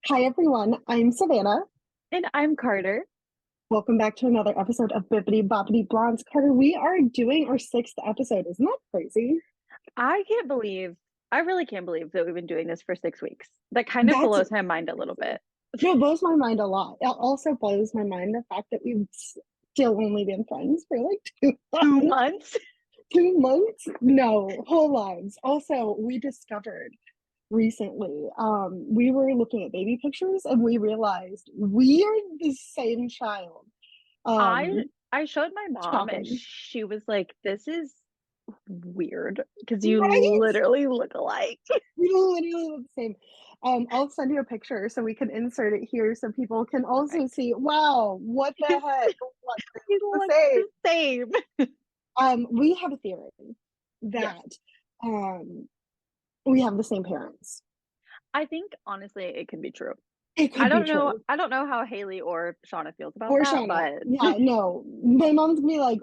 Hi everyone, I'm Savannah. And I'm Carter. Welcome back to another episode of Bibbidi Bobbidi Blondes. Carter, we are doing our sixth episode. Isn't that crazy? I can't believe, I really can't believe that we've been doing this for 6 weeks. That kind of That's blows my mind a little bit. no, it blows my mind a lot. It also blows my mind the fact that we've still only been friends for like 2 months. 2 months? 2 months? No, whole lives. Also, we discovered recently, we were looking at baby pictures and we realized we are the same child. I Um, I showed my mom and Shocking. she was like, "This is weird because you Right? literally look alike." We literally look the same. I'll send you a picture so we can insert it here so people can also see. Wow, what the heck? What We the look same? the same. We have a theory Yes. that um we have the same parents. I think honestly it could be true. It I could be don't know. true. I don't know how Haley or Shauna feels about Or that, Shauna. but Yeah, no. My mom's gonna be like,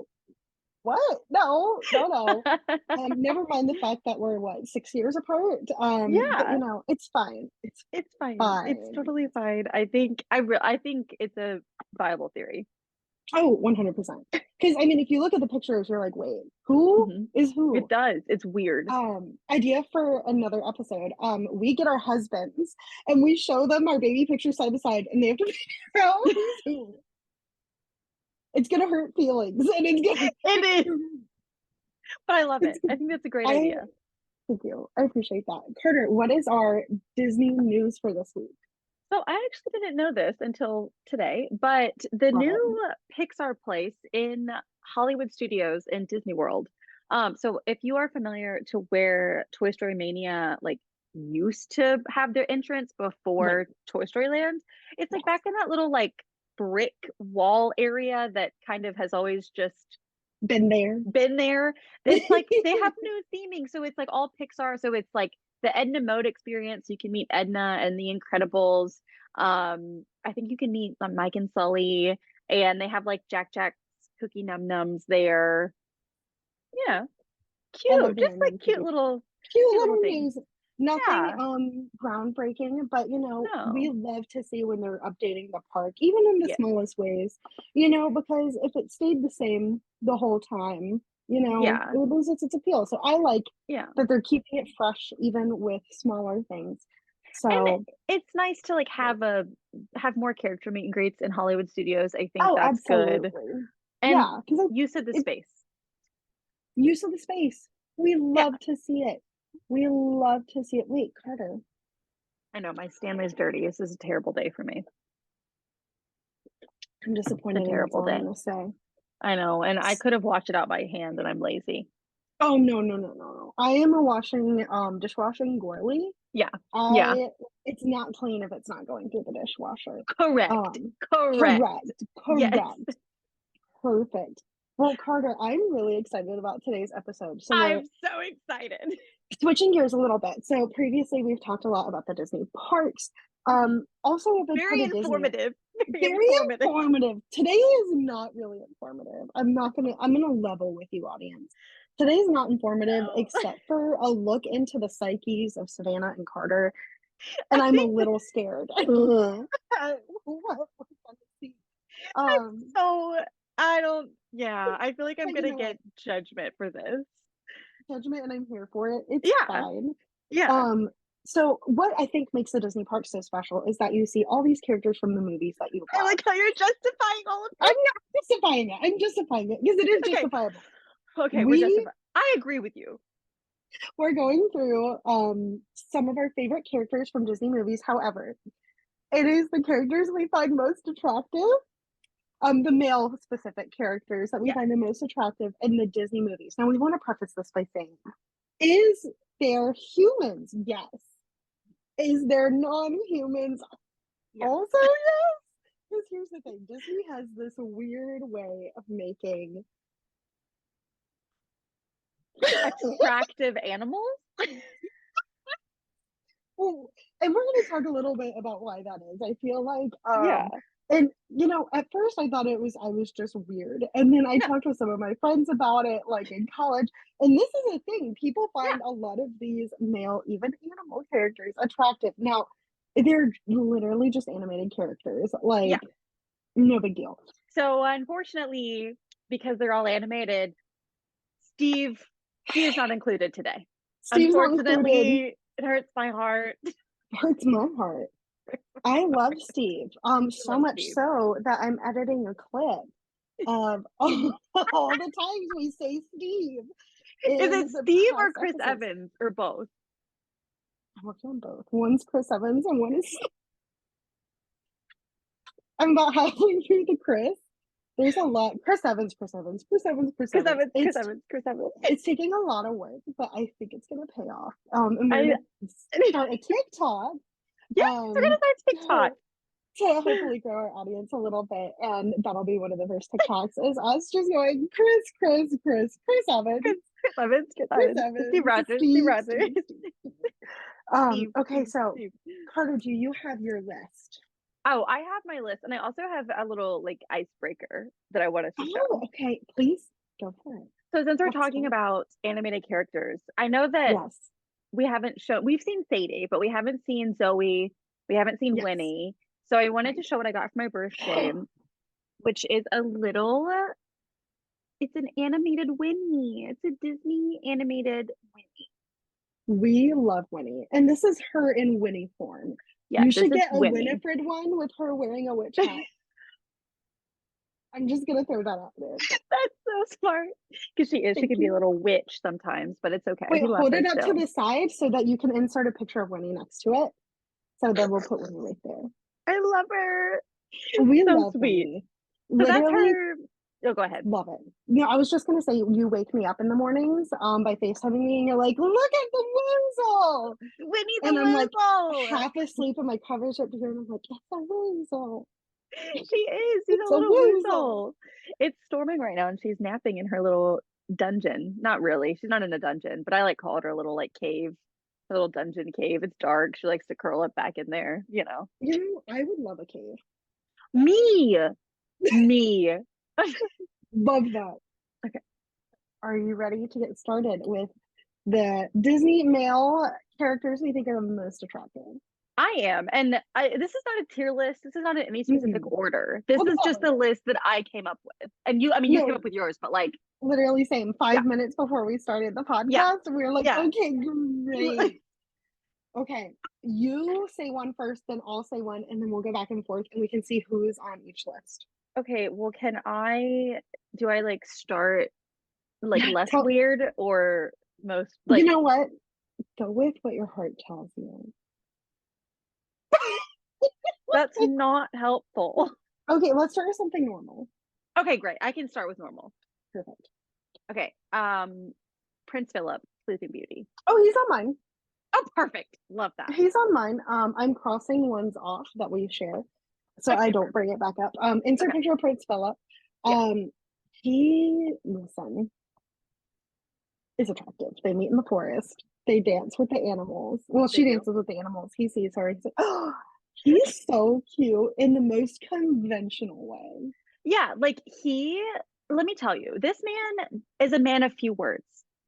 what? No, no, no. Never mind the fact that we're what, 6 years apart. But yeah. it's fine. It's It's fine. It's fine. totally fine. I think it's a viable theory. Oh, 100%. Because I mean, if you look at the pictures, you're like, wait, who Mhm. is It who? does. It's weird. Idea for another episode. We get our husbands and we show them our baby pictures side by side, and they have to figure out who's who. It's gonna hurt feelings, and It is, but I love it's it. I think that's a great I idea. thank you. I appreciate that. Carter, what is our Disney news for this week? So I actually didn't know this until today, but the Love it. new Pixar place in Hollywood Studios in Disney World. So if you are familiar to where Toy Story Mania like used to have their entrance Right. before Toy Story Land, it's like Yes. back in that little like brick wall area that kind of has always just Been there. been there. It's like they have new theming, so it's like all Pixar. So it's like the Edna Mode experience. You can meet Edna and the Incredibles. I think you can meet Mike and Sully, and they have like Jack Jack's cookie num nums there. Yeah, I love cute, the just like random cookies. Cute cute little little things. news. Nothing Yeah, groundbreaking, but we no, love to see when they're updating the park, even in the yeah, smallest ways. Because if it stayed the same the whole time, yeah, it would lose its appeal. So I like yeah. that they're keeping it fresh even with smaller things. And So it's nice to like have more character meet and greets in Hollywood studios. I think oh, that's good. absolutely. And Yeah, because use of the it space. use of the space. We Yeah, love to see it. We love to see it. Wait, Carter. I know my Stanley's dirty. This is a terrible day for me. I'm It's a disappointed, and that's terrible all I'm day. gonna say. I know, and I could have washed it out by hand, and I'm lazy. Oh no, no, no, no, no. I am a washing dishwashing girly. Yeah, yeah, I It's not clean if it's not going through the dishwasher. correct, Um correct. Correct, Yes, correct. Perfect. Well, Carter, I'm really excited about today's episode. So we're I'm so excited. switching gears a little bit. So previously we've talked a lot about the Disney parks. Also a big part Very of Disney. informative. Very Very informative. informative. Today is not really informative. I'm gonna level with you, audience. Today is not informative No, except for a look into the psyches of Savannah and Carter, and I I'm a think little scared. What we're gonna see. Um, so. I don't. Yeah, I feel like I'm but you gonna know what? get judgment for this. Judgment, and I'm here for it. It's Yeah, fine. yeah. Um, so what I think makes the Disney park so special is that you see all these characters from the movies that you I love. like how you're justifying all of I'm this. not justifying it. I'm justifying it because it is Okay, justifiable. okay, we're We justified. I agree with you. we're going through some of our favorite characters from Disney movies. However, it is the characters we find most attractive, the male specific characters that we Yes. find the most attractive in the Disney movies. Now we want to preface this by saying, is there humans? Yes. Is there non-humans? Yes. Also, yes. Because here's the thing, Disney has this weird way of making Attractive animals? well, and we're going to talk a little bit about why that is. I feel like, Yeah. and at first I was just weird, and then I Yeah. talked with some of my friends about it, like in college. And this is a thing: people Yeah. find a lot of these male, even animal characters attractive. Now, They're literally just animated characters. Yeah. Like, no big deal. So unfortunately, because they're all animated, Steve's not included today. Steve's not included. Unfortunately, it hurts my heart. Hurts my heart. I love Steve. I So love much Steve. so that I'm editing a clip of all the times we say Steve Is in it the Steve or past Chris episodes. Evans or both? I'm working on both. One's Chris Evans and one is I'm about halfway through the Chris. There's a lot. Chris Evans, Chris Evans, Chris Evans, Chris Chris Evans. Evans, Chris Evans, Chris Evans. It's taking a lot of work, but I think it's gonna pay off. And we're I gonna start a TikTok. yes, we're gonna Um, start TikTok. to, to hopefully grow our audience a little bit, and that'll be one of the first TikToks is us just going Chris, Chris, Chris, Chris Evans, Chris Evans, Chris Chris Evans, Evans, Steve Rogers, Steve Steve, Rogers. Steve, Steve. Steve, Okay, Steve, so Steve. Carter, do you have your list? Oh, I have my list, and I also have a little like icebreaker that I want us to Oh, show. okay. Please go for it. So since we're Let's talking go. about animated characters, I know that Yes. we've seen Sadie, but we haven't seen Zoe, we haven't seen Yes. Winnie. So I wanted Right. to show what I got for my birthday, which is a little it's an animated Winnie. It's a Disney animated Winnie. We love Winnie, and this is her in Winnie form. Yeah, You this should is get a Winnie. Winifred one with her wearing a witch hat. I'm just gonna throw that out there. That's so smart. Because she is. She Thank can be a you. little witch sometimes, but it's okay. Wait, We love hold her it up to still. the side so that you can insert a picture of Winnie next to it. So then we'll put Winnie right there. I love her. We So love sweet. Winnie. So that's Literally her. Oh, go ahead. love it. No, I was just gonna say you wake me up in the mornings by FaceTiming me and you're like, look at the weasel. Winnie the And I'm like Weasel. half asleep and my covers up here and I'm like, it's a weasel. She is. She's It's a a little weasel. weasel. It's storming right now, and she's napping in her little dungeon. Not really. She's not in a dungeon, but I like called her a little like cave, a little dungeon cave. It's dark. She likes to curl up back in there. You know. You know, I would love a cave. Me. Me. Love that. Okay. Are you ready to get started with the Disney male characters we think are the most attractive? I am, and this is not a tier list. This is not in any specific Mhm. order. This Oh, is just no. the list that I came up with. And you, I mean, you came No, up with yours, but like, literally same. yeah, 5 minutes before we started the yeah, podcast, we were like, yeah. okay, great. Okay, you say one first, then I'll say one, and then we'll go back and forth, and we can see who's on each list. Okay, well, do I like start like Yeah, less weird or most you like, know what? Go with what your heart tells you. that's not helpful. Okay, let's start with something normal. Okay, great. I can start with normal. Perfect. Okay, Prince Philip, Sleeping Beauty. Oh, he's on mine. Oh, perfect. Love that. He's on mine. I'm crossing ones off that we share, so Okay, I don't bring it back up. Insert Okay. picture of Prince Philip. Yeah. He listen is attractive. They meet in the forest. They dance with the animals. Well, They she do. dances with the animals. He sees her. He's like, oh, he's so cute in the most conventional way. Yeah, like let me tell you, this man is a man of few words.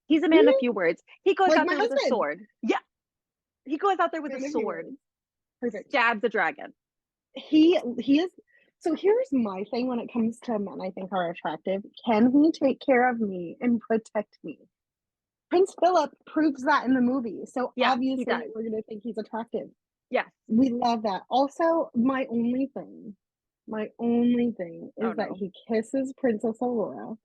He's a man of few words. He goes Like out my there with a husband. sword. Yeah. He goes out there with Man a of few sword, words. Perfect. stabs a dragon. He is. So here's my thing when it comes to men I think are attractive. Can he take care of me and protect me? Prince Philip proves that in the movie. So Yeah, he obviously does. we're gonna think he's attractive. Yes. We love that. Also, my only thing Oh, is that no. he kisses Princess Aurora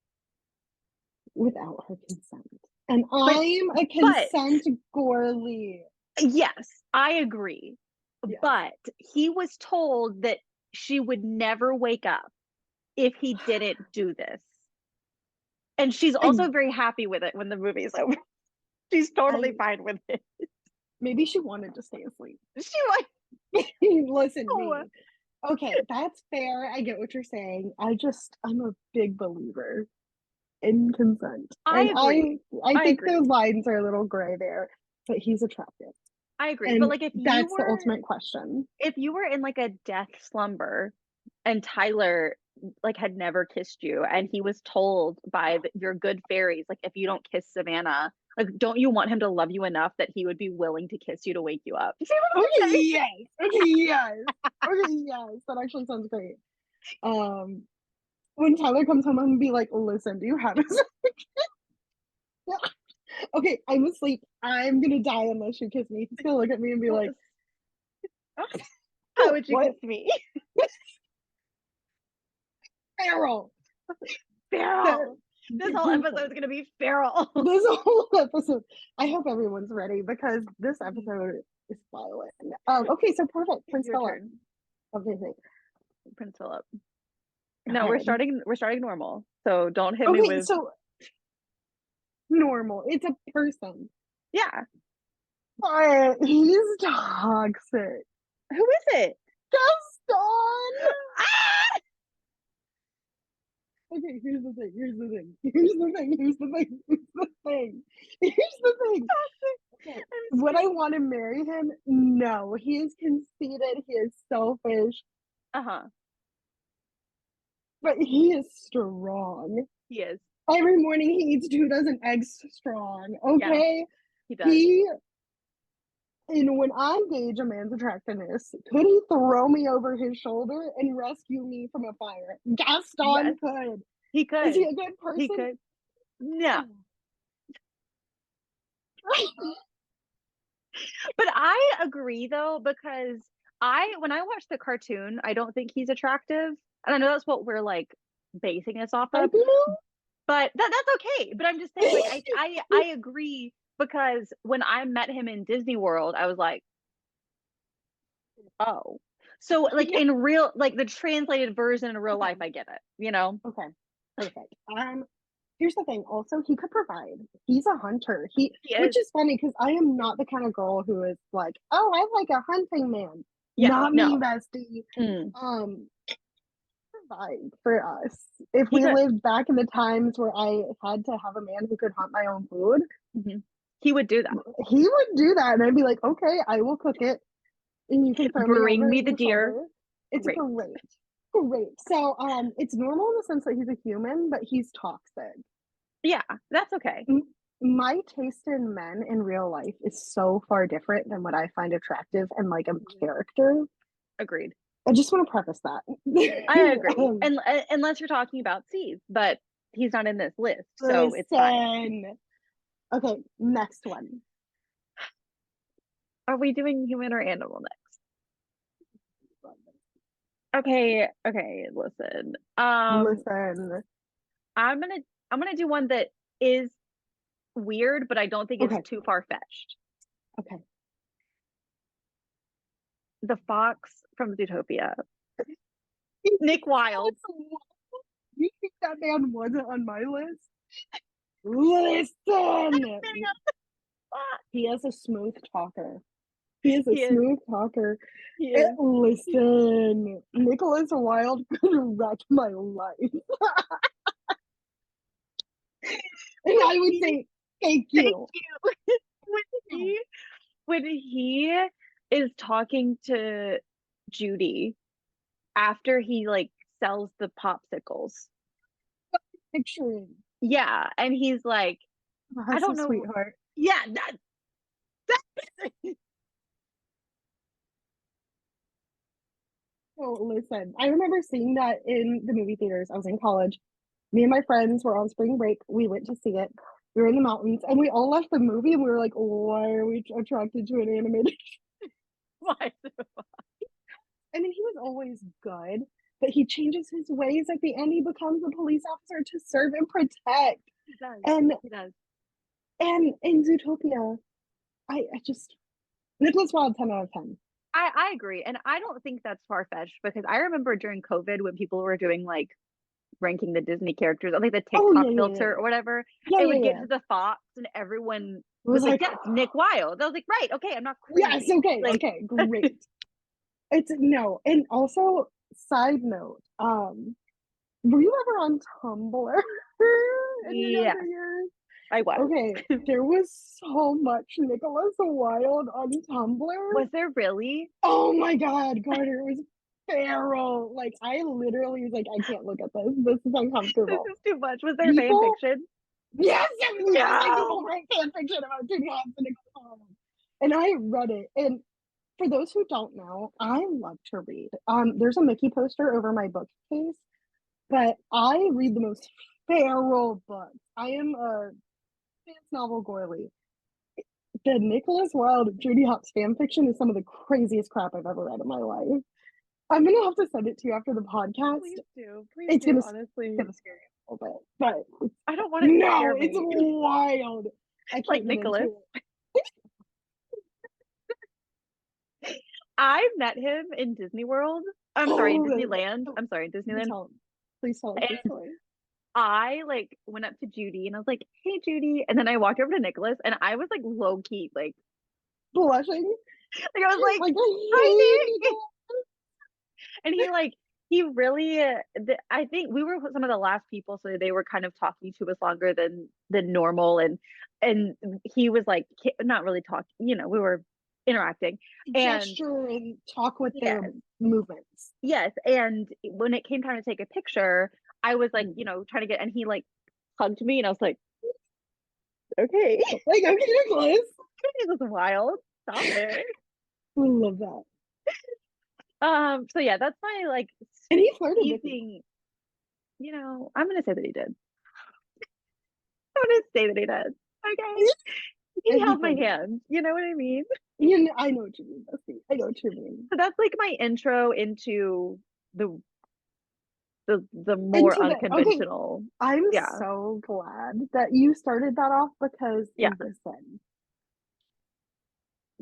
without her consent. And I'm a consent girly. Yes, I agree. Yes. But he was told that she would never wake up if he didn't do this. And she's also very happy with it when the movie's over. She's totally fine with it. Maybe she wanted to stay asleep. She like Listen, me. Okay, that's fair. I get what you're saying. I'm a big believer in consent. I agree. I think those lines are a little gray there, but he's attractive. I agree. And But like that's the ultimate question. If you were in like a death slumber and Tyler like had never kissed you and he was told by your good fairies, like if you don't kiss Savannah, Like, don't you want him to love you enough that he would be willing to kiss you to wake you up? Okay, yes. Okay, yes. Okay, yes. That actually sounds great. When Tyler comes home, I'm gonna be like, listen, do you have a okay, I'm asleep. I'm gonna die unless you kiss me. He's gonna look at me and be like, how would you what? kiss me? Feral. Feral. This whole episode is gonna be feral. This whole episode. I hope everyone's ready because this episode is violent. Okay, so perfect. Prince Phillip. Okay, thanks. Prince Phillip. No, we're starting normal. So don't hit me Okay, with so normal. It's a person. yeah. But he's toxic. Who is it? Gaston! Ah! Okay, here's the thing. Here's the thing. Here's the thing. Here's the thing. Here's the thing. Here's the thing. Okay. Would I want to marry him? No. He is conceited. He is selfish. Uh-huh. But he is strong. He is. Every morning he eats 2 dozen eggs strong. Okay? Yeah, he does. And when I gauge a man's attractiveness, could he throw me over his shoulder and rescue me from a fire? Gaston could. He could. Is he a good person? He could. No. But I agree though, because when I watch the cartoon, I don't think he's attractive. And I know that's what we're like basing this off of. But that's okay. But I'm just saying, like, I agree, because when I met him in Disney World, I was like, oh. So like in real, like the translated version in real life, I get it, you know? Okay. Perfect. Here's the thing. Also, he could provide. He's a hunter. Which is funny because I am not the kind of girl who is like, oh, I like a hunting man. Yeah, not me, bestie. Provide for us. If we lived back in the times where I had to have a man who could hunt my own food, he would do that. He would do that, and I'd be like, okay, I will cook it, and you can bring me the deer. Shoulder. It's great. So, it's normal in the sense that he's a human, but he's toxic. Yeah, that's okay. My taste in men in real life is so far different than what I find attractive in like a character. Agreed. I just want to preface that. I agree. And unless you're talking about Steve, but he's not in this list, so it's fine. Okay, next one. Are we doing human or animal next? Okay, listen. Listen. I'm gonna do one that is weird, but I don't think it's too far-fetched. Okay. The fox from Zootopia. Nick Wilde. You think that man wasn't on my list? Listen! He is a smooth talker. Listen, Nicholas Wilde could wreck my life. And I would say, thank you. When he is talking to Judy after he like sells the popsicles. Picturing. Yeah, and he's like, I don't know, sweetheart. Yeah, Oh, listen, I remember seeing that in the movie theaters. I was in college. Me and my friends were on spring break. We went to see it. We were in the mountains, and we all left the movie, and we were like, why are we attracted to an animated? Why? I mean, he was always good, but he changes his ways at the end. He becomes a police officer to serve and protect. He does. And he does. And in Zootopia, I just Nicholas Wilde 10 out of 10. I agree, and I don't think that's far-fetched, because I remember during COVID when people were doing like ranking the Disney characters on like the TikTok filter or whatever, it would get to the fox and everyone was like, that's Nick Wilde. I was like, right, okay, I'm not crazy. Yes, okay, like, okay, great. It's no, and also side note, were you ever on Tumblr? Yeah, I was. Okay, there was so much Nicholas Wilde on Tumblr. Was there really? Oh my god, Carter, it was feral. Like, I literally was like, I can't look at this. This is uncomfortable. This is too much. Was there fan fiction? Yes, it was like No. people wrote fan fiction about Judy Hopps and Nicholas Wilde. And I read it. And for those who don't know, I love to read. There's a Mickey poster over my bookcase, but I read the most feral books. I am a dance novel girly. The Nicholas Wilde Judy Hopps fan fiction is some of the craziest crap I've ever read in my life. I'm gonna have to send it to you after the podcast. Please do. Please It's do, gonna, honestly. gonna scare you a little bit, but I don't want it to scare it's me. wild. I can't Like get Nicholas. into it. I met him in Disney World. I'm sorry, in Oh, Disneyland. I'm sorry, in please Disneyland. tell us this And story. I like went up to Judy and I was like, "Hey, Judy," and then I walked over to Nicholas and I was like low key, Blushing. I was like, Like, "Hi, Nick," and he really. I think we were some of the last people, so they were kind of talking to us longer than normal, and he was like not really talking. We were interacting and gesture and talk with yes, their movements. yes, and when it came time to take a picture, I was like, trying to get, and he like hugged me, and I was like, okay. Like, okay, Nicholas. It was wild. Stop it. I love that. So yeah, that's my like And he flirted with me. I'm gonna say that he did. I'm gonna say that he did. Okay. He And he held my flirted. hand. You know what I mean? I know what you mean, Bessie. I know what you mean. So that's like my intro into the more Into the okay, unconventional. I'm Yeah. so glad that you started that off because Yeah. listen,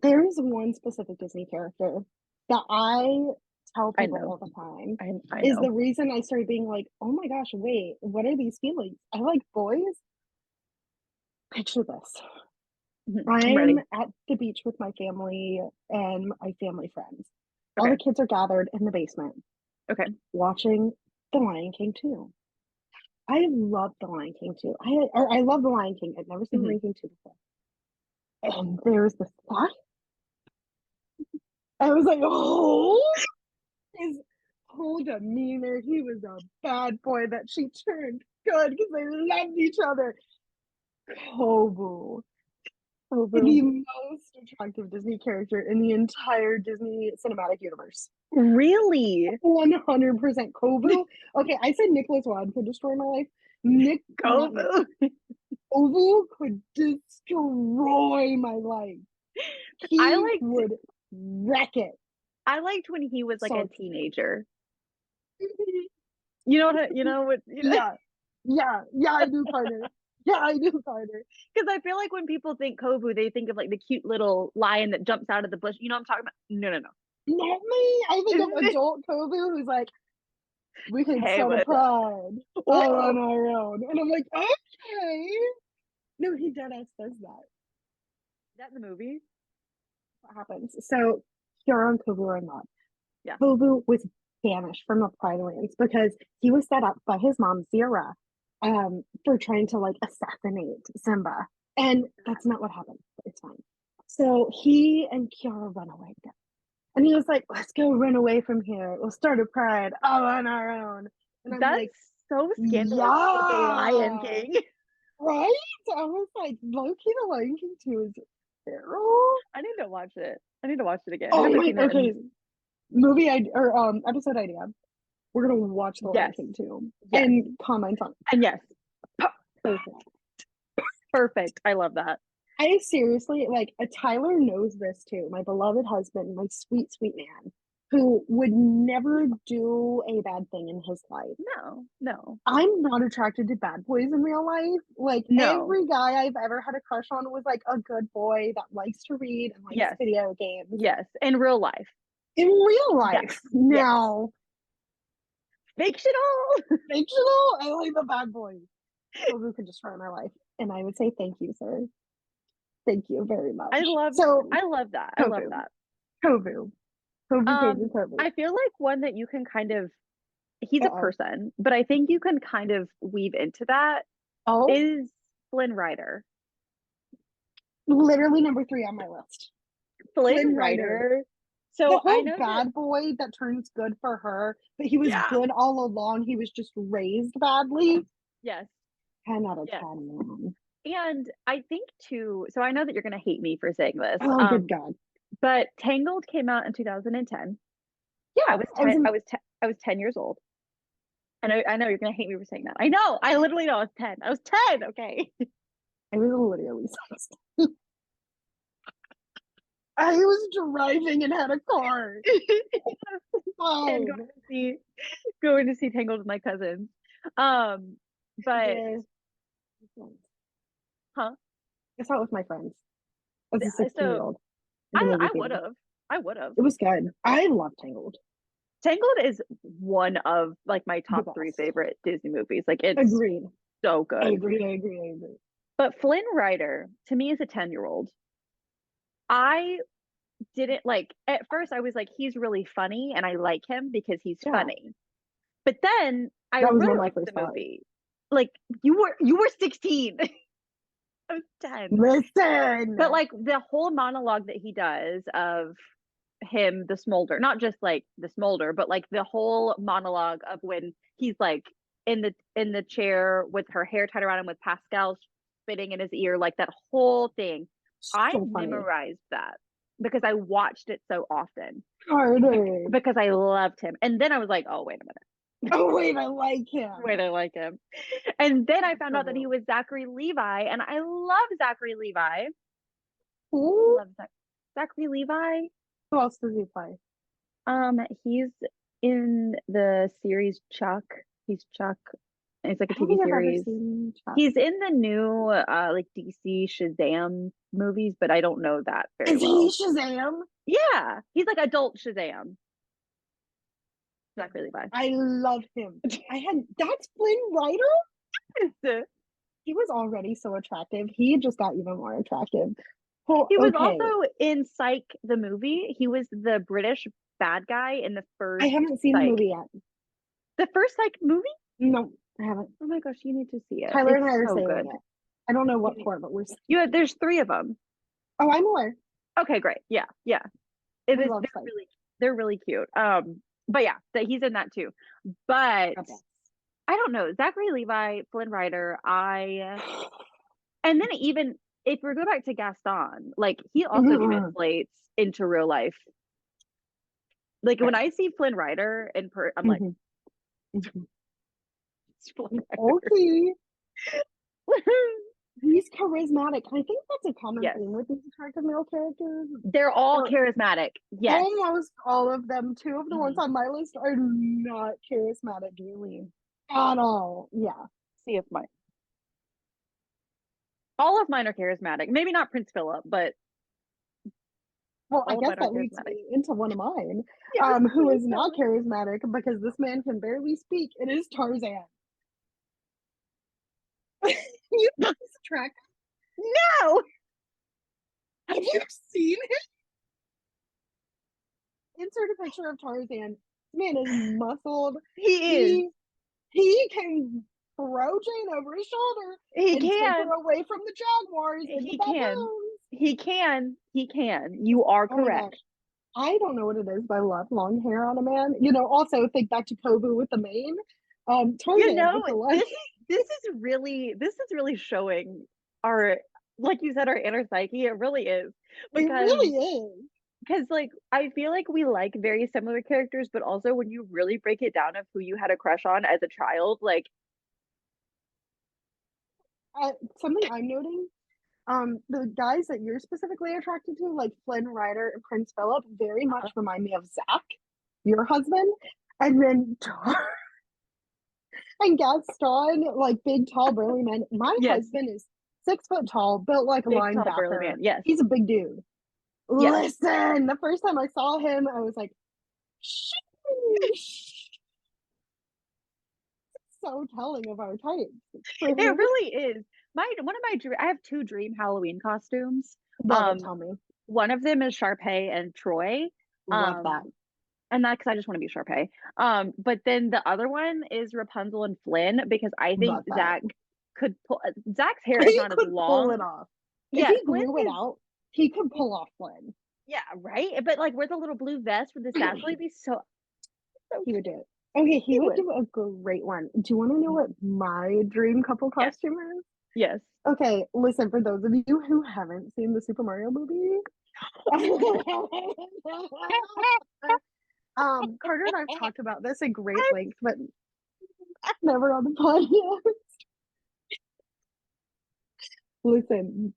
there is one specific Disney character that I tell I people know. all the time I is know. the reason I started being like, oh my gosh, wait, what are these feelings? I like boys. Picture this. I'm ready. I'm at the beach with my family and my family friends. All Okay. the kids are gathered in the basement. Okay. Watching The Lion King 2. I love The Lion King 2. I love The Lion King. I've never seen The Lion King 2 before. And there's this thought. I was like, oh, his whole demeanor. He was a bad boy that she turned good because they loved each other. Kovu. The most attractive Disney character in the entire Disney cinematic universe. Really? 100% Kovu. Okay, I said Nicholas Wilde could destroy my life. Kovu. Kovu could destroy my life. He would wreck it. I liked when he was like So a teenager. You know what? Yeah, I do, Carter. Yeah, I do, Carter. Because I feel like when people think Kovu, they think of like the cute little lion that jumps out of the bush. You know what I'm talking about? No. Not me. I think of adult Kovu who's like, we can start a pride all on our own. And I'm like, okay. No, he deadass says that. Is that in the movie? What happens? So Kiara and Kovu are not. Yeah. Kovu was banished from the Pride Lands because he was set up by his mom, Zira, for trying to like assassinate Simba. And that's not what happened. It's fine. So he and Kiara run away together. And he was like, let's go run away from here. We'll start a pride all on our own. And I'm that's like, so scandalous. Yeah. The Lion King. Right? I was like, low-key, The Lion King 2 is feral. I need to watch it. I need to watch it again. Oh my, okay. Movie idea or episode idea. We're gonna watch The Lion King 2 and comment on it. And yes. Perfect. Perfect. I love that. I seriously like Tyler knows this too. My beloved husband, my sweet, sweet man, who would never do a bad thing in his life. No. I'm not attracted to bad boys in real life. Like every guy I've ever had a crush on was like a good boy that likes to read and likes video games. Yes, in real life. In real life. Now. Fictional. I like the bad boys. Kovu could destroy my life. And I would say thank you, sir. Thank you very much. I love that. Kovu. I love that. Kovu. I feel like one that you can kind of he's a person, but I think you can kind of weave into that is Flynn Rider. Literally number 3 on my list. Flynn Rider. So the whole bad boy that turns good for her, but he was good all along. He was just raised badly. Yes. 10 out of Yeah. 10, man. And I think too, so I know that you're gonna hate me for saying this. Oh, good God. But Tangled came out in 2010. Yeah, I was 10, I was 10 years old. And I know you're gonna hate me for saying that. I know. I literally know I was 10. I was 10, okay. I was literally 16. I was driving and had a car. And Fine. going to see Tangled with my cousins. But Yes. huh? I saw it with my friends as a So 16-year-old in the movie I would theater. have. I would have. It was good. I love Tangled. Tangled is one of like my The top 3 best. favorite Disney movies. Like it's Agreed. so I good. agree. But Flynn Rider, to me as a 10-year-old, I didn't like at first I was like, he's really funny and I like him because he's Yeah. funny. But then I That was one really of my liked first the thoughts. movie. Like you were 16. I was 10. Listen. But like the whole monologue that he does of him, the smolder, not just like the smolder, but like the whole monologue of when he's like in the chair with her hair tied around him with Pascal spitting in his ear, like that whole thing. So I funny. memorized that because I watched it so often. Carter. Because I loved him. And then I was like, oh, wait a minute. Oh, wait, I like him. Wait, I like him. And then I found out that he was Zachary Levi, and I love Zachary Levi. Who? I love Zachary Levi. Who else does he play? He's in the series Chuck. He's Chuck. It's like a I don't TV think I've ever series. seen Chuck. He's in the new like DC Shazam movies, but I don't know that very well. Is he Shazam? Yeah, he's like adult Shazam. Zachary Levi. I love him. That's Flynn Rider? He was already so attractive. He just got even more attractive. He was also in Psych, the movie. He was the British bad guy in the first. I haven't seen Psych. the movie yet. The first Psych movie? No, I haven't. Oh my gosh, you need to see it. Tyler it's and I are so saying good. it. I don't know what part, but we're. There's 3 of them. Oh, I'm aware. Okay, great. Yeah. They're really cute. But yeah, that he's in that too. But Okay. I don't know. Zachary Levi, Flynn Rider, and then even if we go back to Gaston, like he also translates into real life. Like when I see Flynn Rider I'm like, it's Flynn Rider. Okay. He's charismatic. I think that's a common theme with these attractive male characters. They're all charismatic. Yes. Almost all of them. 2 of the ones on my list are not charismatic, really. At all. Yeah. See if all of mine are charismatic. Maybe not Prince Phillip, but well, I guess that leads me into one of mine, who is not charismatic because this man can barely speak. It is Tarzan. You know this track? No! Have you seen it? Insert a picture of Tarzan. This man is muscled. He is. He can throw Jane over his shoulder and take her away from the jaguars and the baboons. He can. You are correct. I don't know what it is, but I love long hair on a man. Also think back to Kovu with the mane. Tarzan, this is really showing our, like you said, our inner psyche. It really is. It really is. Because like I feel like we like very similar characters, but also when you really break it down of who you had a crush on as a child, like something I'm noting, the guys that you're specifically attracted to, like Flynn Rider and Prince Phillip, very much remind me of Zach, your husband, and then and Gaston, like big, tall, burly men. My husband is 6 foot tall, built like a linebacker. Yes, he's a big dude. Yes. Listen, the first time I saw him, I was like, so telling of our types. It really is. I have 2 dream Halloween costumes. Tell me. One of them is Sharpay and Troy. Love that. And that because I just want to be Sharpay. But then the other one is Rapunzel and Flynn because I think Zach could pull. Zach's hair is not as long. Pull it off. If he grew it out, he could pull off Flynn. Yeah, right. But like with a little blue vest with the satchel, he'd be so. He would do it. Okay, he He would would. do a great one. Do you want to know what my dream couple Yes. costume is? Yes. Okay, listen, for those of you who haven't seen the Super Mario movie, Carter and I've talked about this at great length, but never on the podcast. Listen,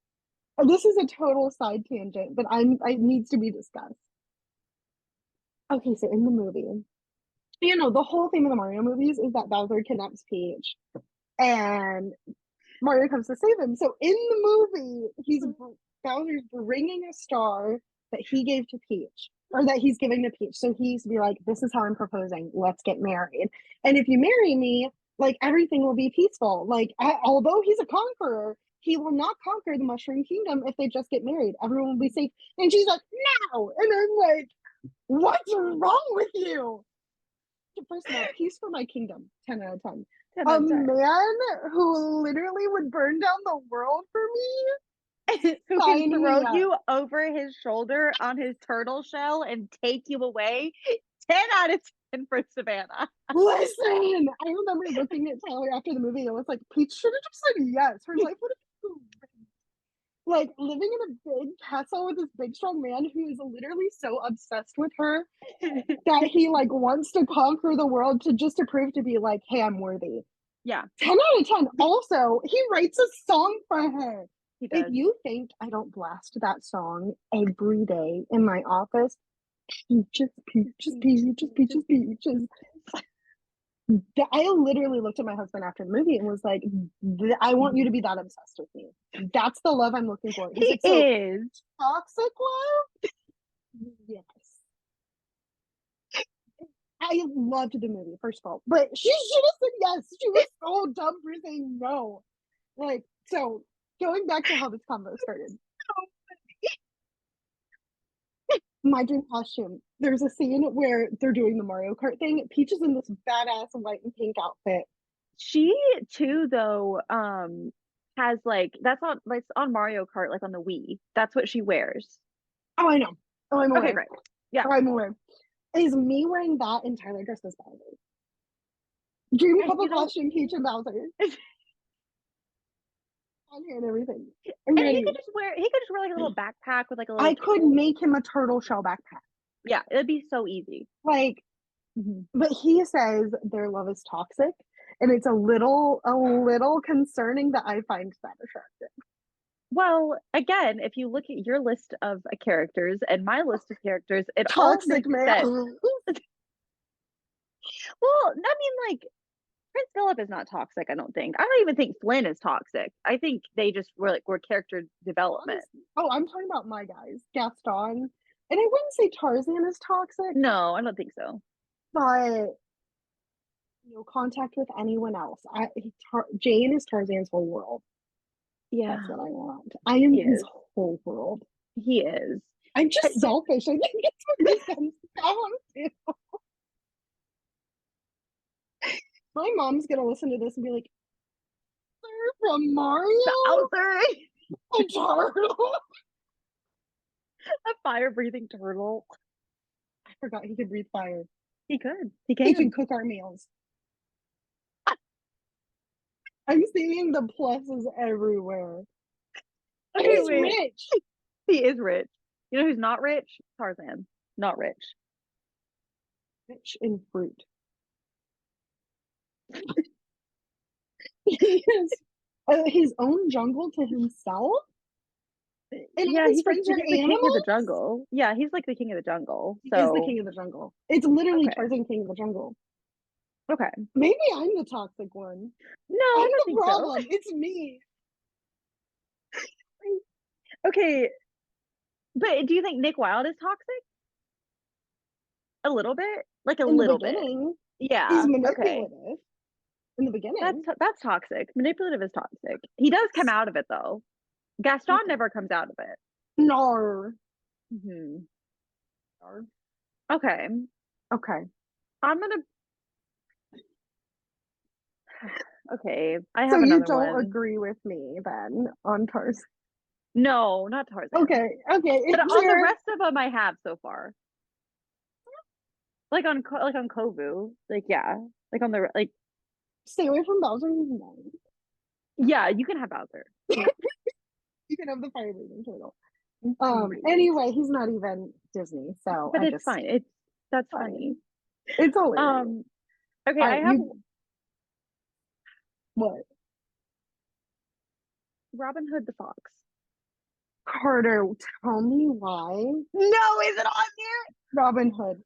this is a total side tangent, but it needs to be discussed. Okay, so in the movie, the whole theme of the Mario movies is that Bowser kidnaps Peach, and Mario comes to save him. So in the movie, Bowser's bringing a star that he gave to Peach, or that he's giving to Peach. So he's be like, "This is how I'm proposing. Let's get married. And if you marry me, like everything will be peaceful. Like although he's a conqueror, he will not conquer the Mushroom Kingdom if they just get married. Everyone will be safe." And she's like, "No!" And I'm like, "What's wrong with you?" First of all, peace for my kingdom. 10 out of 10. 10 A out of 10. man who literally would burn down the world for me. Who Sign can me throw up. you over his shoulder on his turtle shell and take you away? 10 out of 10 for Savannah. Listen, I remember looking at Tyler after the movie and was like, Peach should have just said yes. Her life would have been great. Like living in a big castle with this big strong man who is literally so obsessed with her that he like wants to conquer the world to prove to be like, hey, I'm worthy. Yeah. 10 out of 10. Also, he writes a song for her. He does. If you think I don't blast that song every day in my office, peaches, peaches, peaches, peaches, peaches. I literally looked at my husband after the movie and was like, I want you to be that obsessed with me. That's the love I'm looking for. He is. Toxic love? Yes. I loved the movie, first of all. But she should have said yes. She was so dumb for saying no. Like, so going back to how this combo started. My dream costume. There's a scene where they're doing the Mario Kart thing. Peach is in this badass white and pink outfit. She too, though, has like that's on Mario Kart, like on the Wii. That's what she wears. Oh, I know. Oh, I'm aware. Okay, great. Yeah. Oh, I'm aware. Is me wearing that and Tyler dressed as Bowser. Dream couple costume, Peach and Bowser. On here and everything. And he could just wear like a little backpack with like a little I could make him a turtle shell backpack. Yeah, it'd be so easy. Like, but he says their love is toxic, and it's a little concerning that I find that attractive. Well, again, if you look at your list of characters and my list of characters, it toxic all makes man. sense. Well, I mean, like Prince Phillip is not toxic, I don't think. I don't even think Flynn is toxic. I think they just were character development. Oh, I'm talking about my guys, Gaston. And I wouldn't say Tarzan is toxic. No, I don't think so. But no contact with anyone else. Jane is Tarzan's whole world. Yeah. That's what I want. I am his whole world. He is. I'm just selfish. I think it's what this comes down to. My mom's gonna listen to this and be like, from Mario? Bowser? A turtle? A fire-breathing turtle. I forgot he could breathe fire. He could. He can. He can cook our meals. I'm seeing the pluses everywhere. He's rich. He is rich. You know who's not rich? Tarzan. Not rich. Rich in fruit. He has his own jungle to himself. And yeah, he's like the king of the jungle. Yeah, he's like the king of the jungle. He is the king of the jungle. It's literally Tarzan, king of the jungle. Okay. Maybe I'm the toxic one. No, I'm I don't think problem. So. It's me. Okay. But do you think Nick Wilde is toxic? A little bit? Like a little bit. Yeah. He's manipulative. Okay. In the beginning. That's toxic. Manipulative is toxic. He does come out of it though. Gaston never comes out of it. No. Mm-hmm. Okay. I'm gonna. Okay, I have another one. So you don't agree with me then on Tarzan? No, not Tarzan. Okay. But on the rest of them, I have so far. like on Kovu. Like yeah. Like on the like Stay away from Bowser. He's annoying. yeah, you can have Bowser. You can have the fire breathing turtle. Great. Anyway, he's not even Disney, so But I it's just fine. That's funny. fine. It's hilarious. Okay, All I right, have you what? Robin Hood the Fox. Carter, tell me why. No, is it on there? Robin Hood.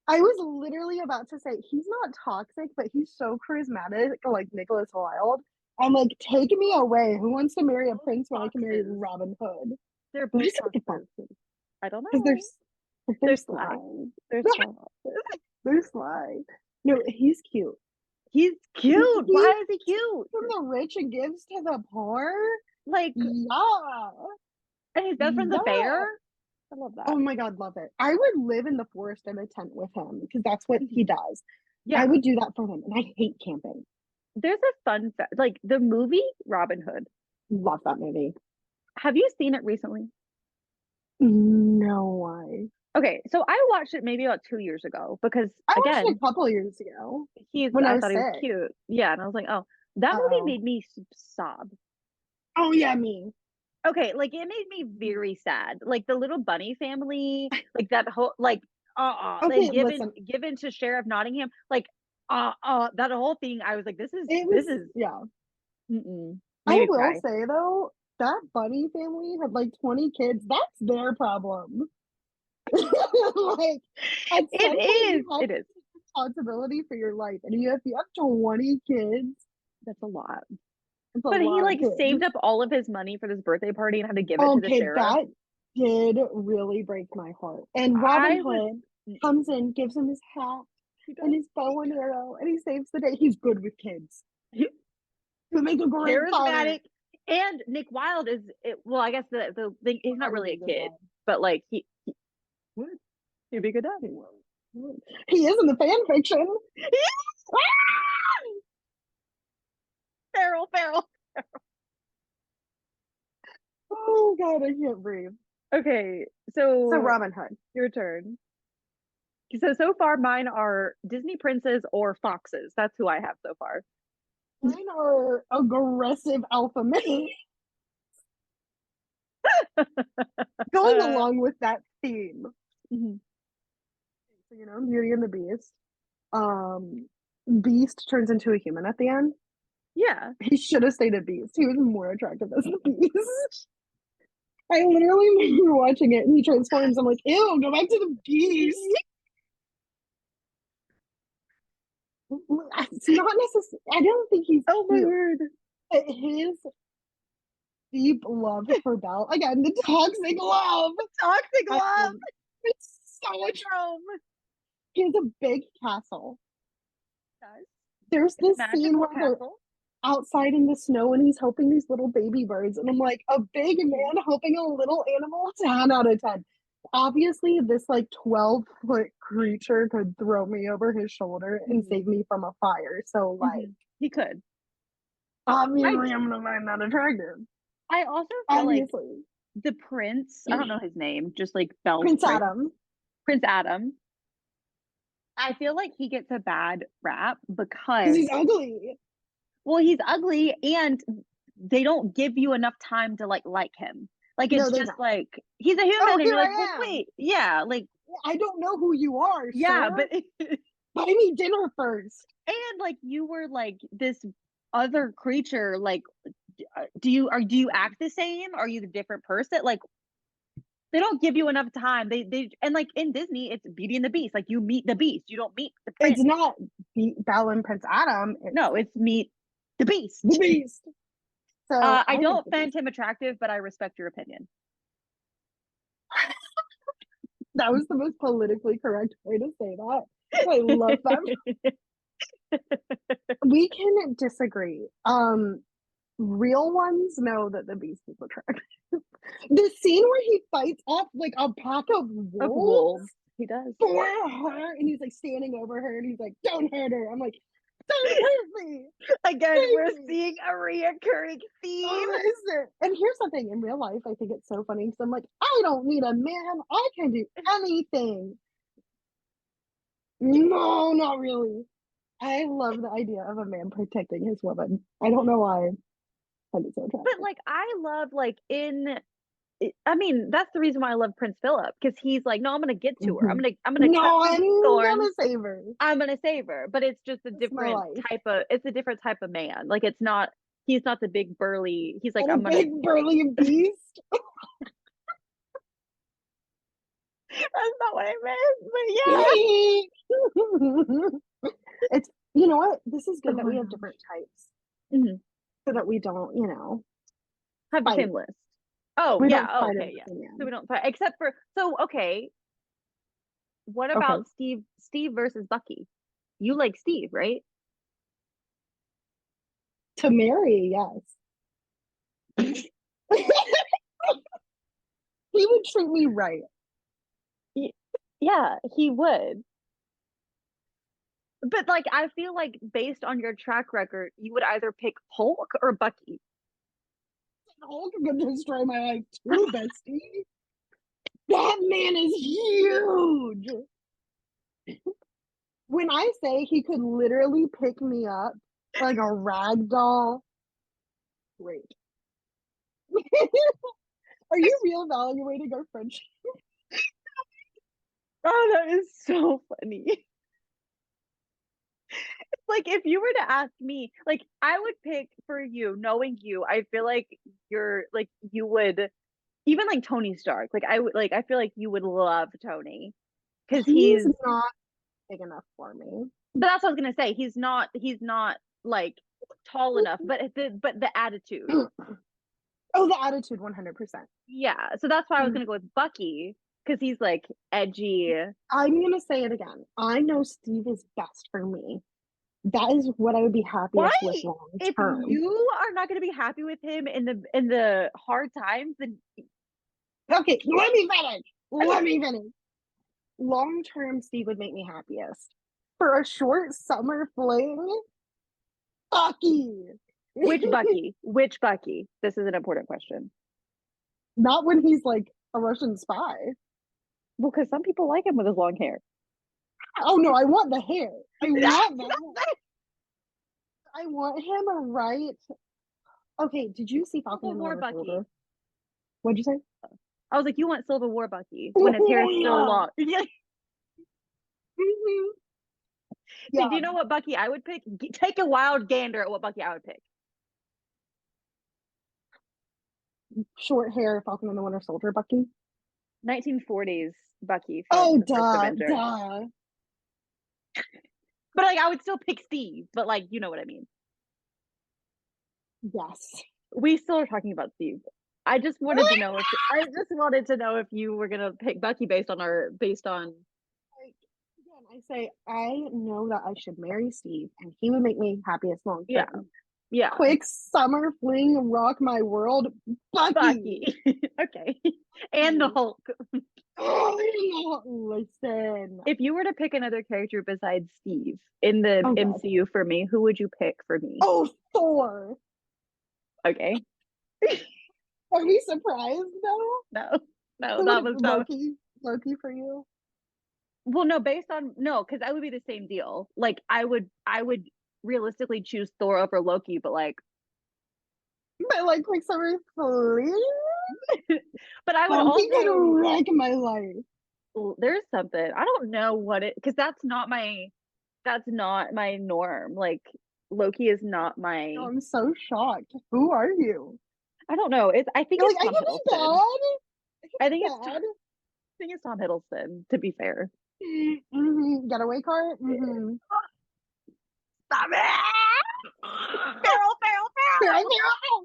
I was literally about to say he's not toxic, but he's so charismatic, like Nicholas Wilde. I'm like, take me away. Who wants to marry a prince when I can marry Foxes. Robin Hood? They're Why both does it get foxes. I don't because know. they're Sly. sly. They're sly. They're sly. No, he's cute. He's cute. He Why is he cute? from the rich and gives to the poor. Like, Yeah. and his best friend's a Yeah. bear. I love that. Oh my God, love it. I would live in the forest in a tent with him because that's what he does. Yeah. I would do that for him. And I hate camping. There's a fun fact, like the movie Robin Hood. Love that movie. Have you seen it recently? No, why? Okay, so I watched it maybe about 2 years ago because I watched again, it a couple years ago he's when I I was thought he was sick. cute. Yeah, and I was like, oh, that movie Uh-oh. made me sob. Oh yeah, me. Okay, like it made me very sad. Like the little bunny family, like that whole like Okay, then listen. given to Sheriff Nottingham, like that whole thing. I was like, this It is was yeah. made I me will cry. say though, that bunny family had like 20 kids. That's their problem. Like at some point you have It is. responsibility for your life. And if you have 20 kids, That's a lot. it's a But he lot of like kids. saved up all of his money for this birthday party and had to give it to the Okay, sheriff. that did really break my heart. And Robin Hood comes in, gives him his hat and his bow and arrow, and he saves the day. He's good with kids. He make a great charismatic. And Nick Wilde is well, I guess the thing, he's not really a kid, but like he he'd be a good dad. He is in the fan fiction. Feral. Oh God, I can't breathe. Okay, so Robin Hood, your turn. So far, mine are Disney princes or foxes. That's who I have so far. Mine are aggressive alpha males. Going along with that theme. Mm-hmm. So Beauty and the Beast. Beast turns into a human at the end. Yeah. He should have stayed a beast. He was more attractive as a beast. I literally remember watching it and he transforms. I'm like, ew, go back to the beast. It's not necessary. I don't think he's oh my cute. word. But his deep love for Belle, again, the toxic love. It's so true. He has a big castle. There's this scene where they're outside in the snow and he's helping these little baby birds. And I'm like, a big man helping a little animal? 10 out of 10. Obviously, this like 12-foot creature could throw me over his shoulder and save me from a fire. So, like, he could. Obviously, I'm gonna find that attractive. I also feel like the prince, I don't know his name, just like Belle's Prince Adam. Prince Adam. I feel like he gets a bad rap because he's ugly. Well, he's ugly, and they don't give you enough time to like him. Like it's just don't. Like he's a human, and you're like, well, wait, yeah, like I don't know who you are. Yeah, sir. but buy me dinner first. And like you were like this other creature. Like, do you act the same? Are you the different person? Like, they don't give you enough time. They and like in Disney, it's Beauty and the Beast. Like you meet the Beast, you don't meet the prince. It's not Belle and Prince Adam. It's meet the Beast. The Beast. So I don't find him attractive, but I respect your opinion. That was the most politically correct way to say that. I love that. We can disagree. Real ones know that the Beast is attractive. The scene where he fights off like a pack of wolves. He does. For her, and he's like standing over her, and he's like, "Don't hurt her." I'm like, "Don't hurt me." Again, we're seeing a reoccurring theme. And here's the thing: in real life, I think it's so funny because I'm like, I don't need a man. I can do anything. No, not really. I love the idea of a man protecting his woman. I don't know why. I find it so But attractive. like I love like in I mean, that's the reason why I love Prince Philip because he's like, no, I'm gonna get to her. Hmm. I'm gonna cut No, through these I'm thorns. gonna save her. I'm gonna save her. But it's just It's my life. a different type of man. Like he's not the big burly. He's like, And a I'm gonna big burly beast. that's not what I meant. But It's, you know what? This is yeah. good Oh that my we have gosh. different types Mhm. so that we don't, Have the fight. same list. Oh We yeah. don't Oh fight over okay, yeah. the So we man. don't fight except for so okay. What Okay. about Steve versus Bucky? You like Steve, right? To marry, yes. He would treat me right. Yeah, he would. But like I feel like based on your track record, you would either pick Hulk or Bucky. Hulk could destroy my life too, bestie. That man is huge. When I say he could literally pick me up like a rag doll, great. Are you reevaluating our friendship? Oh, that is so funny. Like if you were to ask me, like I would pick for you, knowing you, I feel like you're like you would even like Tony Stark. Like I would like I feel like you would love Tony because He's not big enough for me. but that's what I was gonna say. He's not like tall enough, but the attitude. Oh, the attitude, 100%. Yeah. So that's why I was gonna go with Bucky because he's like edgy. I'm gonna say it again. I know Steve is best for me. That is what I would be Why? happiest with long If term. you are not gonna be happy with him in the hard times, then Okay, let me finish. Let me finish. Long term, Steve would make me happiest. For a short summer fling, Bucky. which Bucky? Which Bucky? This is an important question. Not when he's like a Russian spy. Well, because some people like him with his long hair. Oh no, I want the hair. I want that. I want him right. Okay, did you see Falcon Civil and the War Winter Bucky. Soldier? What'd you say? I was like, you want Civil War Bucky when his hair Oh is still yeah. long. Yeah. Mhm. Do Yeah. you know what Bucky I would pick? Take a wild gander at what Bucky I would pick. Short hair, Falcon and the Winter Soldier, Bucky. 1940s Bucky from Oh, the first duh, Avenger. duh. But like, I would still pick Steve. But like, you know what I mean. Yes. We still are talking about Steve. I just wanted to know if you were gonna pick Bucky based on Like, again, I say I know that I should marry Steve, and he would make me happiest long yeah term. yeah Quick summer fling, rock my world, Bucky. Bucky. Okay, and the Hulk. Oh, listen. If you were to pick another character besides Steve in the Oh god. MCU for me, who would you pick for me? Oh, Thor. Okay, Are we surprised though? no, no, Who that would was so. Loki? Loki for you? Well, no, based on no, because I would be the same deal. Like I would realistically choose Thor over Loki, but like, But like quick summer fling, but I would Loki could also. wreck my life. There's something I don't know what it because that's not my norm. Like Loki is not my. Oh, I'm so shocked. Who are you? I don't know. It's I think You're like, it's I Tom could be Hiddleston. bad. I could I be think it's bad. I think it's Tom Hiddleston. To be fair. Mm-hmm. Getaway car? Mm-hmm. Stop it! Feral, feral, Feral, feral.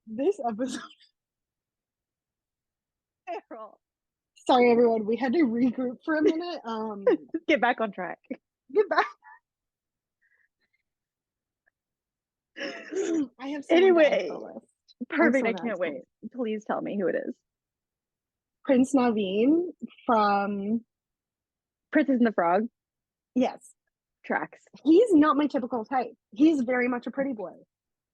This episode. feral, feral. Sorry, everyone. We had to regroup for a minute. Get back on track. Get back. I have someone to add to Anyway, the list. perfect. I can't wait. Please tell me who it is. Prince Naveen from Princess and the Frog. yes. Tracks. He's not my typical type. He's very much a pretty boy.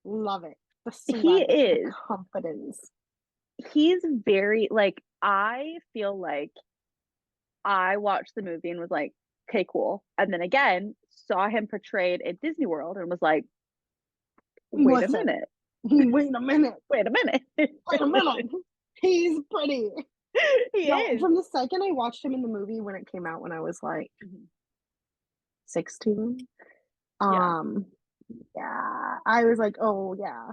Love it. The He swagger, the is. confidence. He's very like I feel like I watched the movie and was like, okay, cool. And then again, saw him portrayed at Disney World and was like, wait a Listen, minute. wait a minute. Wait a minute. Wait a minute. He's pretty. He No, is. from the second I watched him in the movie when it came out when I was like 16. Yeah. Yeah, I was like, oh yeah.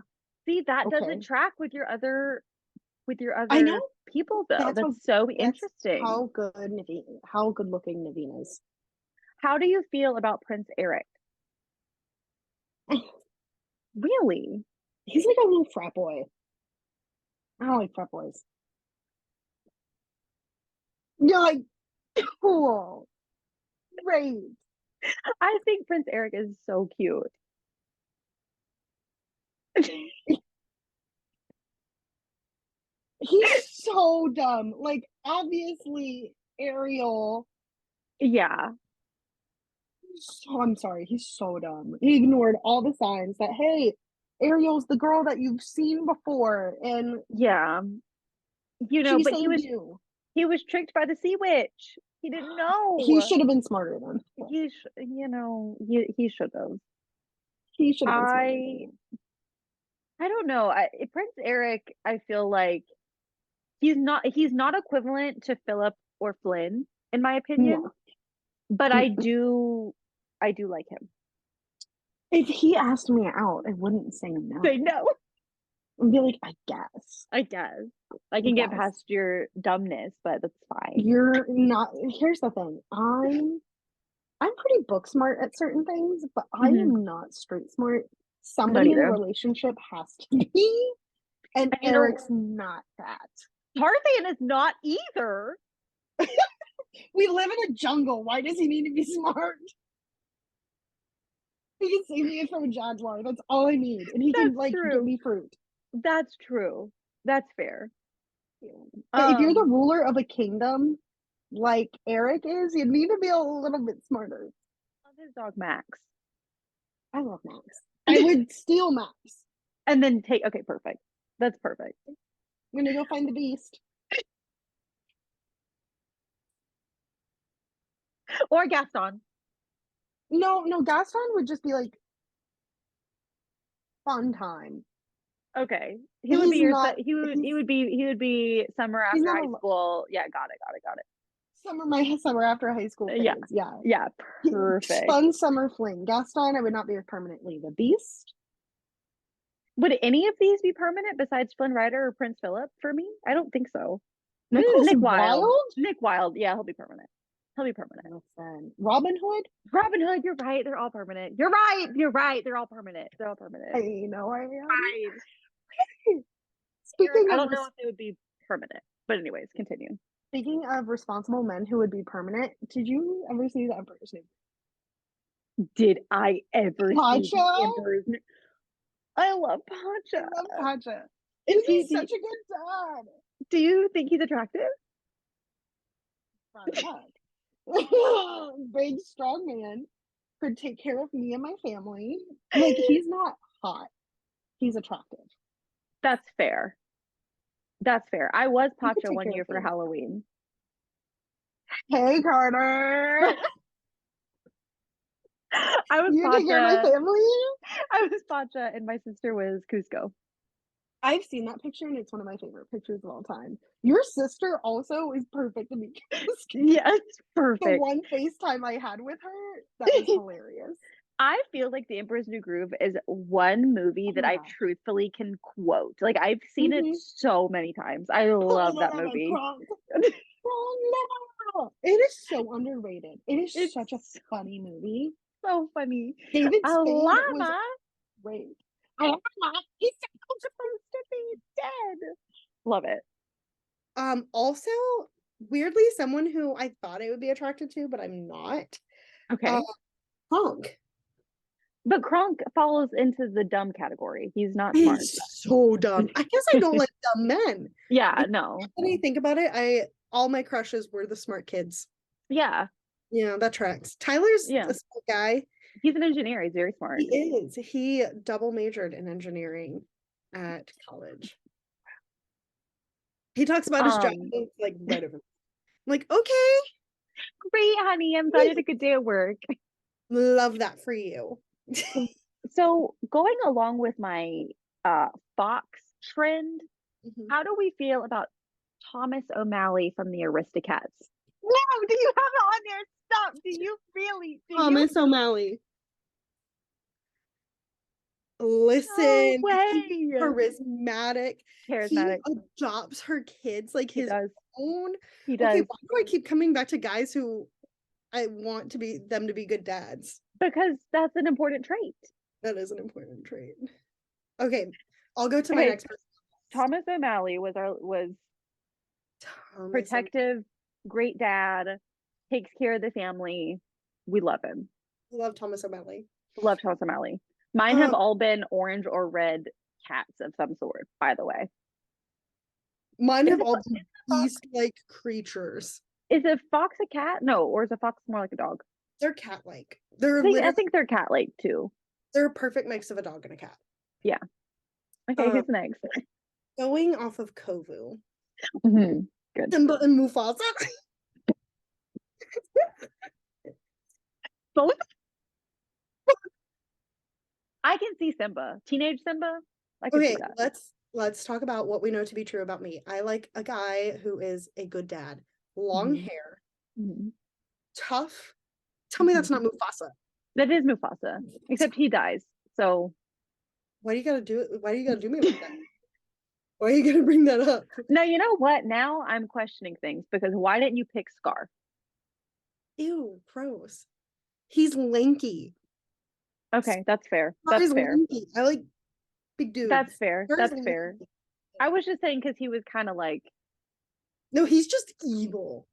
See, that Okay. doesn't track with your other I know. people though. That's so that's interesting. how good Naveen, how good looking Naveen is. How do you feel about Prince Eric? Really? He's like a little frat boy. I don't like frat boys. You're like, cool. Great. I think Prince Eric is so cute. He's so dumb. Like, obviously, Ariel. Yeah. I'm sorry, he's so dumb. He ignored all the signs that, hey, Ariel's the girl that you've seen before, and Yeah. You know, she but saved you. he was tricked by the sea witch. He didn't know. He should have been smarter than You know, he should have. he should have been smarter than I don't know. Prince Eric, I feel like he's not equivalent to Phillip or Flynn, in my opinion. No. But I do like him. If he asked me out, I wouldn't say no. Say no. I'd be like, I guess. I can get past your dumbness, but that's fine. You're not. Here's the thing. I'm pretty book smart at certain things, but I am not street smart. Somebody in a relationship has to be, and Eric's not that. Tarzan is not either. We live in a jungle. Why does he need to be smart? He can save me from a jaguar. That's all I need, and he can give me fruit. That's true. That's fair. But if you're the ruler of a kingdom, like Eric is, you need to be a little bit smarter. I love his dog Max. I love Max. I would steal Max. And then okay, perfect. That's perfect. I'm gonna go find the beast. Or Gaston. No, Gaston would just be like fun time. Okay. He would be summer after high school. Yeah, got it. Summer after high school phase. Yeah, perfect. Fun summer fling. Gaston, I would not be permanently. The beast. Would any of these be permanent besides Flynn Rider or Prince Phillip for me? I don't think so. Nick Wilde? Nick Wilde. Yeah, he'll be permanent. Robin Hood? Robin Hood, you're right. They're all permanent. You're right. They're all permanent. I know I am. Right. Speaking I don't know if they would be permanent. But anyways, continue. Speaking of responsible men who would be permanent, did you ever see The Emperor's New Groove? Did I ever Pacha? see The Emperor's New I love Pacha. I love Pacha. And he's such a good dad. Do you think he's attractive? Big, strong man. Could take care of me and my family. Like, he's not hot. He's attractive. That's fair. I was Pacha one year for Halloween. Hey, Carter. I was you Pacha. Take care of my family? I was Pacha and my sister was Cusco. I've seen that picture and it's one of my favorite pictures of all time. Your sister also is perfect to be Cusco. Yes, perfect. The one FaceTime I had with her, that was hilarious. I feel like The Emperor's New Groove is one movie that I truthfully can quote. Like, I've seen it so many times. I love that movie. It is so underrated. It's such a funny movie. So funny. David Spade was great. He's supposed to be dead. Love it. Also, weirdly, someone who I thought I would be attracted to, but I'm not. Okay. Kronk. But Kronk falls into the dumb category. He's not smart. He's so dumb. I guess I don't like dumb men. Yeah, no. When I think about it, all my crushes were the smart kids. Yeah. Yeah, that tracks. Tyler's a smart guy. He's an engineer. He's very smart. He is. He double majored in engineering at college. He talks about his job like right over. I'm like, okay. great, honey. I'm glad you had a good day at work. Love that for you. So going along with my fox trend, Mhm. how do we feel about Thomas O'Malley from the Aristocats? No, do you have it on there? Stop. Do you really? Do you? Thomas O'Malley. No Listen, way. charismatic. He Charismatic. adopts her kids like He his does. own. He Okay, does. why do I keep coming back to guys who I want to be them to be good dads? Because that's an important trait. That is an important trait. Okay, I'll go to my Okay, next person. Thomas O'Malley was Thomas protective, great dad, takes care of the family. We love him. love Thomas O'Malley. Love Thomas O'Malley. Mine have all been orange or red cats of some sort, by the way. Mine Is have it- all is been the fox- beast-like creatures. Is a fox a cat? No, or is a fox more like a dog? They're cat-like. They're I think they're cat-like too. they're a perfect mix of a dog and a cat. Yeah. Okay, who's next? Going off of Kovu, Good. Simba and Mufasa. Both? I can see Simba. Teenage Simba? I can see Okay, that. let's talk about what we know to be true about me. I like a guy who is a good dad. Long hair, tough. Tell me that's not Mufasa. That is Mufasa. Except he dies. So Why do you gotta do it? Why do you gotta do me like that? Why are you gonna bring that up? now you know what? Now I'm questioning things because why didn't you pick Scar? Ew, gross. He's lanky. Okay, that's fair. Scar That's is fair. lanky. I like big dudes. That's fair. Scar is That's fair. lanky. I was just saying because he was kind of like, No, he's just evil.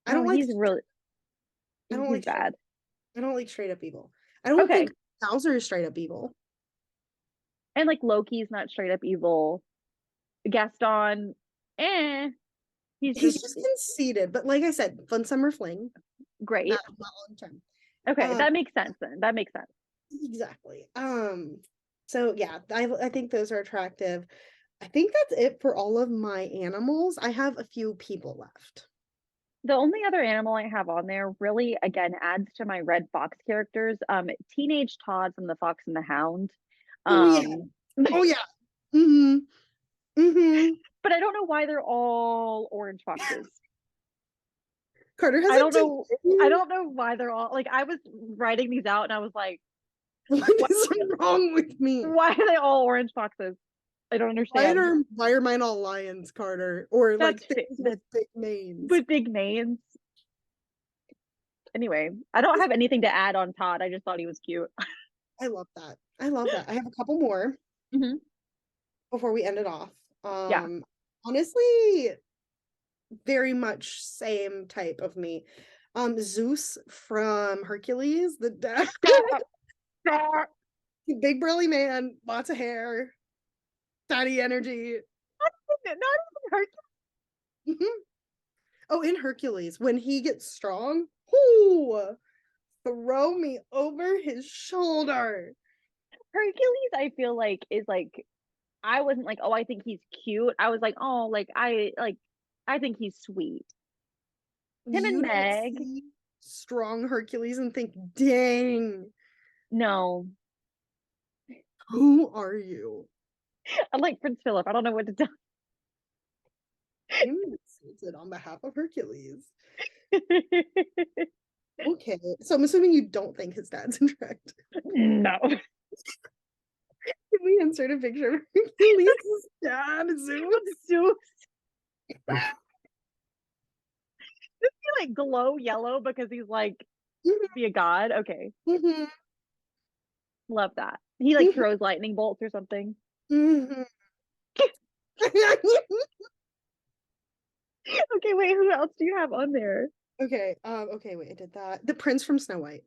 I don't no, like he's really, I don't he's like bad. I don't like straight up evil. I don't Okay. think Bowser is straight up evil. And like Loki's not straight up evil. Gaston, he's He's just just conceited, but like I said, fun summer fling. great. Not long term. Okay, that makes sense then. That makes sense. Exactly. So yeah, I think those are attractive. I think that's it for all of my animals. I have a few people left. The only other animal I have on there really again adds to my red fox characters. Teenage Todd from The Fox and the Hound. Oh yeah. Oh yeah. Mm-hmm. Mm-hmm. But I don't know why they're all orange foxes. Carter has I don't know why they're all like I was writing these out and I was like, what is wrong with me? why are they all orange foxes? I don't understand. Why are mine all lions, Carter? Or That's like things with big manes. With big manes. Anyway, I don't have anything to add on Todd. I just thought he was cute. I love that. I love that. I have a couple more before we end it off. Yeah. Honestly, very much same type of me. Zeus from Hercules, the dad. Big burly man, lots of hair, fatty energy. Not even Hercules. Oh, in Hercules, when he gets strong, whoo, throw me over his shoulder. Hercules, I feel like is like I wasn't like, oh, I think he's cute. I was like, oh, I think he's sweet. Him and Meg. Strong Hercules and think, dang. No. Who are you? I'm like Prince Phillip. I don't know what to tell. I'm insulted on behalf of Hercules. Okay, so I'm assuming you don't think his dad's attractive. No. Can we insert a picture of Hercules' dad, Zeus? Does he like glow yellow because he's like be a god? Okay. Love that. He like throws lightning bolts or something. Okay, wait, who else do you have on there? Okay, wait, I did that. The prince from Snow White.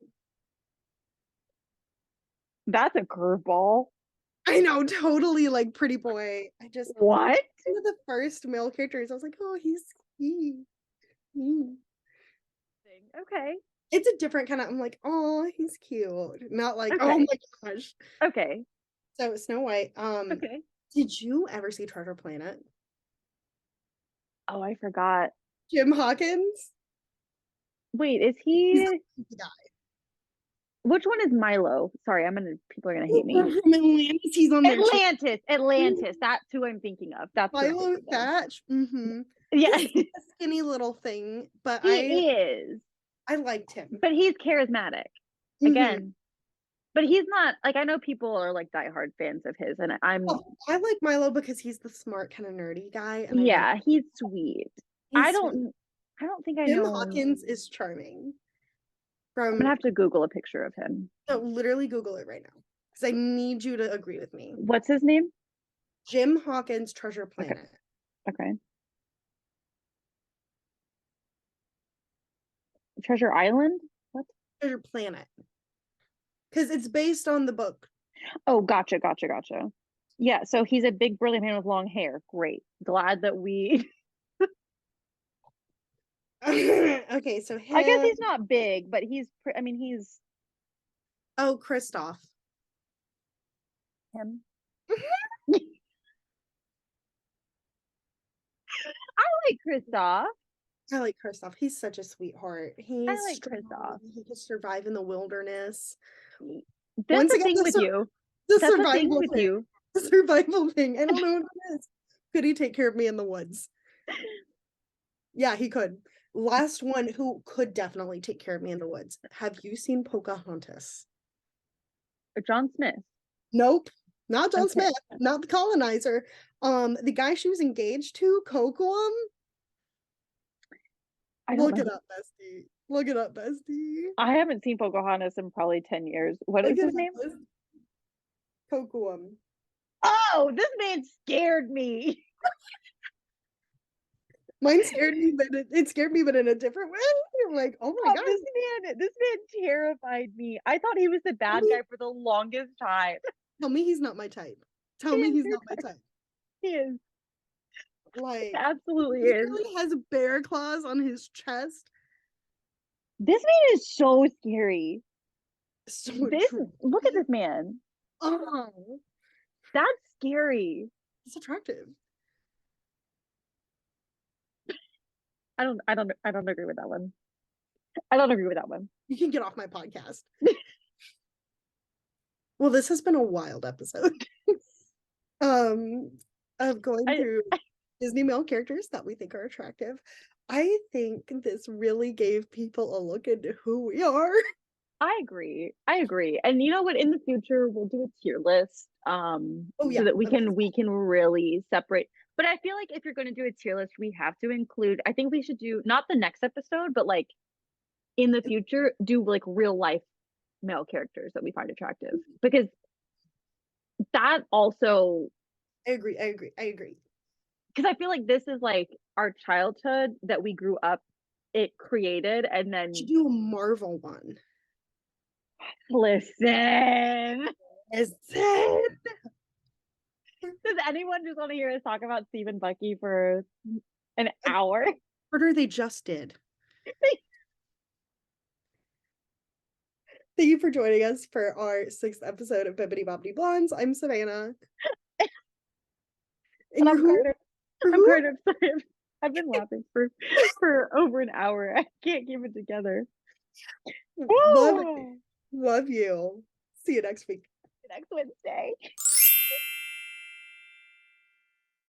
That's a curveball. I know, totally like pretty boy. What? One of the first male characters, I was like, oh, he's sweet. Okay. It's a different kind of, I'm like, oh, he's cute. Not like, okay. Oh my gosh. Okay. So Snow White, okay. Did you ever see Treasure Planet? Oh, I forgot. Jim Hawkins? Wait, is He's he? the guy. Which one is Milo? Sorry, people are gonna hate me. From Atlantis, he's on there too. Atlantis. That's who I'm thinking of. That's who I'm Milo thinking of. Thatch. Mm-hmm. Yeah, He's a skinny little thing, but he is. I liked him. But he's charismatic. Again. But he's not like, I know people are like diehard fans of his, and I like Milo because he's the smart kind of nerdy guy. And yeah, he's sweet. I don't think I Jim know. Hawkins is charming. I'm gonna have to Google a picture of him. No, literally Google it right now because I need you to agree with me. What's his name? Jim Hawkins, Treasure Planet. Okay. Treasure Island? What? Treasure Planet. Because it's based on the book. Oh, gotcha. Yeah, so he's a big burly man with long hair. Great. Glad that we Okay, so him... I guess he's not big, but he's Oh, Kristoff. Him. I like Kristoff. I like Kristoff. He's such a sweetheart. I like Kristoff. He could survive in the wilderness. That's the thing with you. That's the thing with you. The survival thing. I don't know what it is. Could he take care of me in the woods? Yeah, he could. Last one who could definitely take care of me in the woods. Have you seen Pocahontas? John Smith. Nope. Not John Smith. Not the colonizer. The guy she was engaged to, Kovu. Look it up, bestie. Look it up, bestie. I haven't seen Pocahontas in probably 10 years. What is his name? Kovu. Oh, this man scared me. Mine scared me, but it scared me, but in a different way. I'm like, oh my god, this man terrified me. I thought he was the bad guy for the longest time. Tell me he's not my type. Tell me he's not my type. He is. Like, absolutely he is. really has bear claws on his chest. This man is so scary. So look at this man. Oh, that's scary. It's attractive. I don't agree with that one. I don't agree with that one. You can get off my podcast. Well, this has been a wild episode. Of going through Disney male characters that we think are attractive. I think this really gave people a look into who we are. I agree. And you know what? In the future, we'll do a tier list. So that we can really separate. But I feel like if you're going to do a tier list, we have to include. I think we should do not the next episode, but like in the future, do like real life male characters that we find attractive, because that also. I agree. Because I feel like this is like our childhood that we grew up, it created, and then you do a Marvel one. Listen. Does anyone just want to hear us talk about Steve and Bucky for an hour? Order they just did. Thank you for joining us for our 6th episode of Bibbidi Bobbidi Blondes. I'm Savannah. And I'm Carter. I've been laughing for over an hour. I can't keep it together. Love you. See you next week. Next Wednesday.